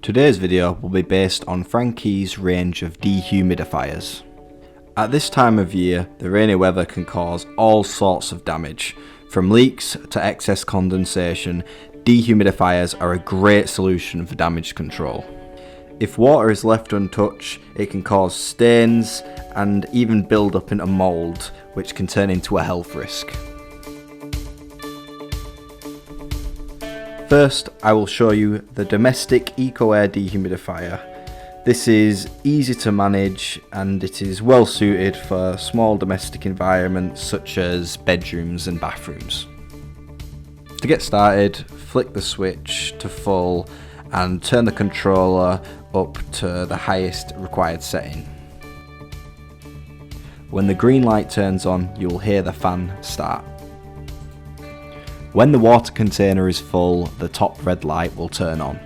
Today's video will be based on Frankie's range of dehumidifiers. At this time of year, the rainy weather can cause all sorts of damage. From leaks to excess condensation, dehumidifiers are a great solution for damage control. If water is left untouched, it can cause stains and even build up into mould, which can turn into a health risk. First, I will show you the domestic eco-air dehumidifier. This is easy to manage and it is well suited for small domestic environments such as bedrooms and bathrooms. To get started, flick the switch to full and turn the controller up to the highest required setting. When the green light turns on, you will hear the fan start. When the water container is full, the top red light will turn on.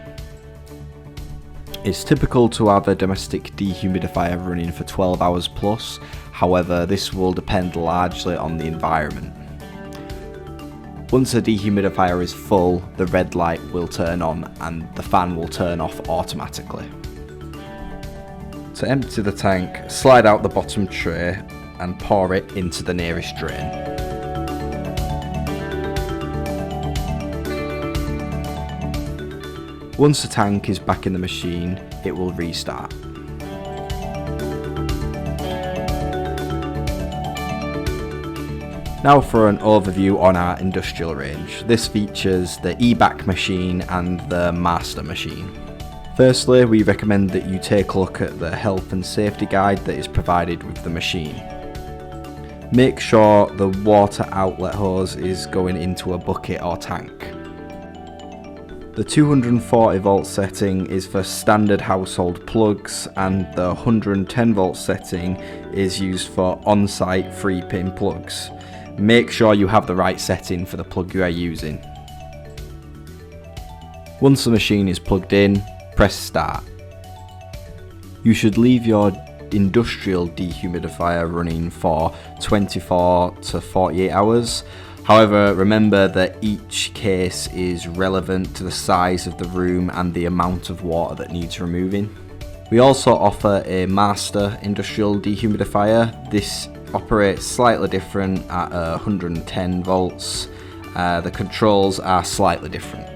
It's typical to have a domestic dehumidifier running for 12 hours plus, however this will depend largely on the environment. Once a dehumidifier is full, the red light will turn on and the fan will turn off automatically. To empty the tank, slide out the bottom tray and pour it into the nearest drain. Once the tank is back in the machine, it will restart. Now for an overview on our industrial range. This features the eBac machine and the master machine. Firstly, we recommend that you take a look at the health and safety guide that is provided with the machine. Make sure the water outlet hose is going into a bucket or tank. The 240 volt setting is for standard household plugs and the 110 volt setting is used for on-site 3-pin plugs. Make sure you have the right setting for the plug you are using. Once the machine is plugged in, press start. You should leave your industrial dehumidifier running for 24 to 48 hours. However, remember that each case is relevant to the size of the room and the amount of water that needs removing. We also offer a master industrial dehumidifier. This operates slightly different at 110 volts. The controls are slightly different.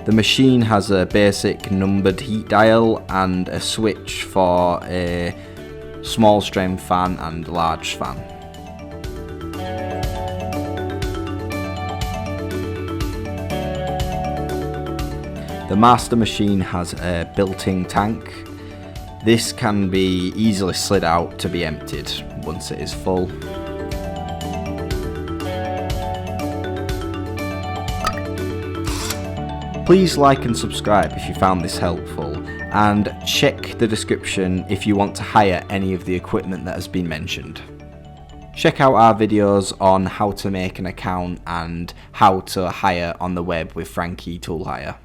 The machine has a basic numbered heat dial and a switch for a small strength fan and large fan. The master machine has a built-in tank. This can be easily slid out to be emptied once it is full. Please like and subscribe if you found this helpful, and check the description if you want to hire any of the equipment that has been mentioned. Check out our videos on how to make an account and how to hire on the web with Frankie Tool Hire.